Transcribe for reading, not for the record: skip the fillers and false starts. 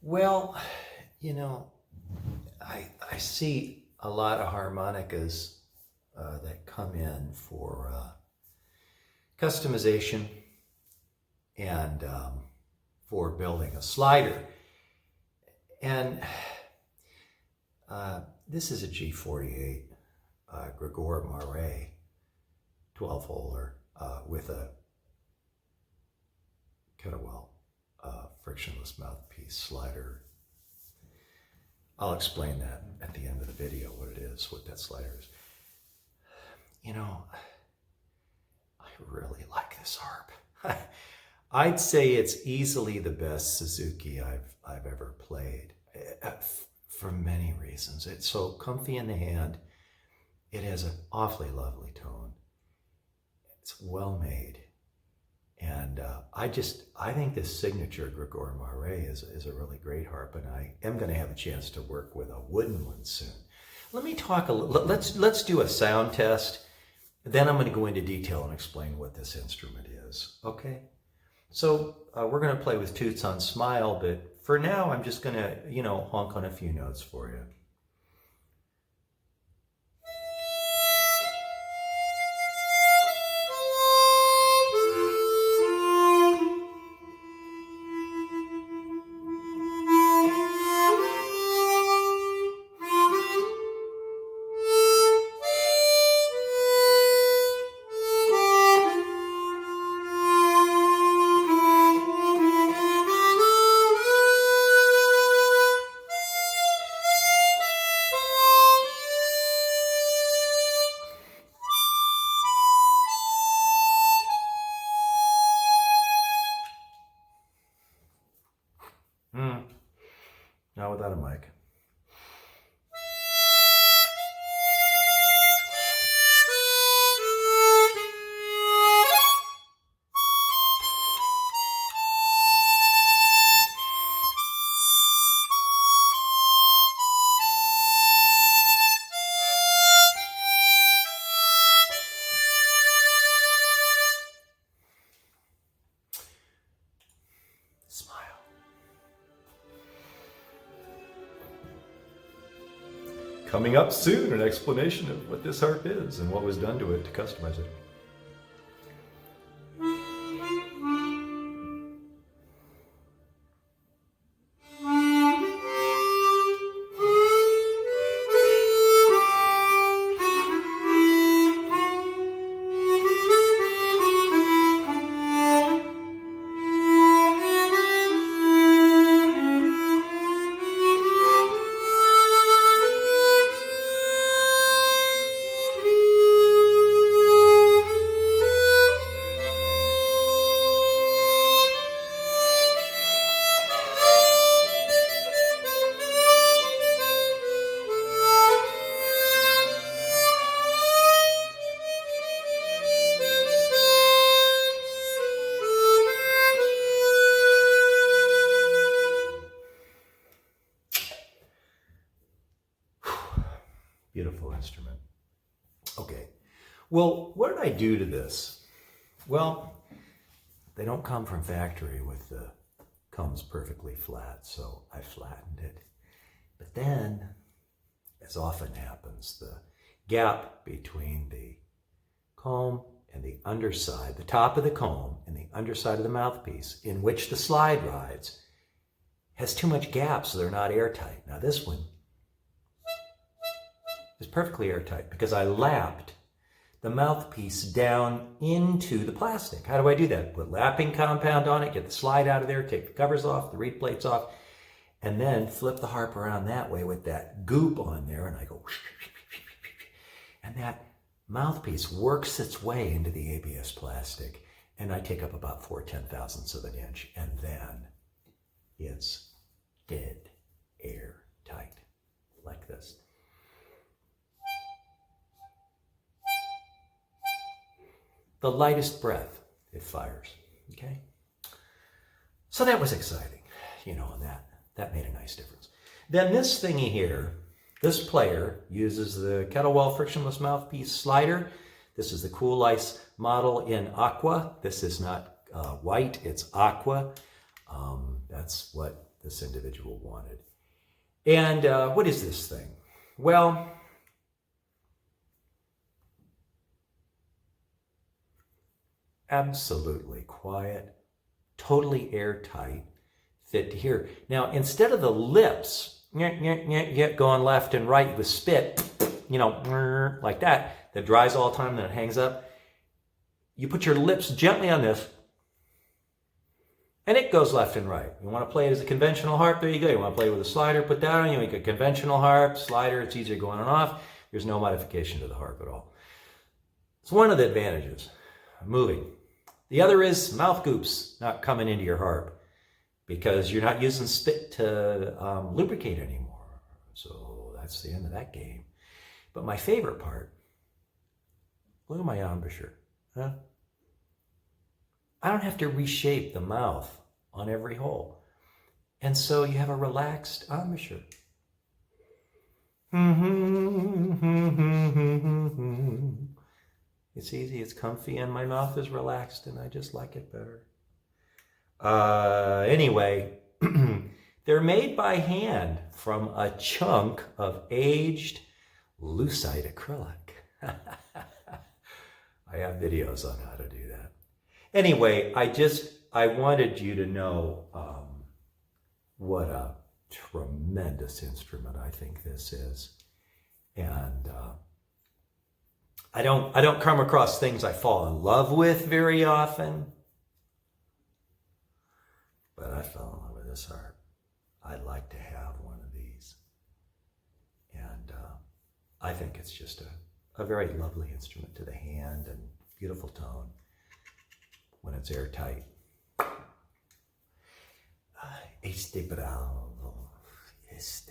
Well, you know, I see a lot of harmonicas that come in for customization and for building a slider. And this is a G48 Gregoire Maret 12-holer with a Kettlewell frictionless mouthpiece slider. I'll explain that at the end of the video, what it is, what that slider is. You know, I really like this harp. I'd say it's easily the best Suzuki I've ever played, for many reasons. It's so comfy in the hand. It has an awfully lovely tone. It's well made. And I think this signature Gregoire Maret is a really great harp, and I am going to have a chance to work with a wooden one soon. Let me talk a little, let's do a sound test. Then I'm going to go into detail and explain what this instrument is, okay? So we're going to play with Toots on Smile, but for now I'm just going to, you know, honk on a few notes for you. Not without a mic. Coming up soon, an explanation of what this harp is and what was done to it to customize it. Beautiful instrument. Okay, well, what did I do to this? Well, they don't come from factory with the combs perfectly flat, so I flattened it. But then, as often happens, the gap between the comb and the underside, the top of the comb and the underside of the mouthpiece, in which the slide rides, has too much gap, so they're not airtight. Now this one is perfectly airtight because I lapped the mouthpiece down into the plastic. How do I do that? Put lapping compound on it, get the slide out of there, take the covers off, the reed plates off, and then flip the harp around that way with that goop on there, and I go, and that mouthpiece works its way into the ABS plastic, and I take up about 4/10,000ths of an inch, and then it's dead air tight, like this. The lightest breath, it fires, okay? So that was exciting, you know, and that made a nice difference. Then this thingy here, this player uses the Kettlewell frictionless mouthpiece slider. This is the Cool Ice model in aqua. This is not white, it's aqua. That's what this individual wanted. And what is this thing? Well, absolutely quiet, totally airtight, fit to hear. Now, instead of the lips going left and right with spit, you know, like that dries all the time, then it hangs up. You put your lips gently on this, and it goes left and right. You want to play it as a conventional harp? There you go. You want to play it with a slider? Put that on. You make a conventional harp, slider. It's easier going on and off. There's no modification to the harp at all. It's one of the advantages of moving. The other is mouth goops not coming into your harp because you're not using spit to lubricate anymore. So that's the end of that game. But my favorite part, look at my embouchure. Huh? I don't have to reshape the mouth on every hole. And so you have a relaxed embouchure. It's easy, it's comfy, and my mouth is relaxed, and I just like it better. Anyway, they're made by hand from a chunk of aged lucite acrylic. I have videos on how to do that. Anyway, I wanted you to know what a tremendous instrument I think this is. And I don't come across things I fall in love with very often. But I fell in love with this harp. I'd like to have one of these. And I think it's just a very lovely instrument to the hand and beautiful tone when it's airtight. Este bravo, este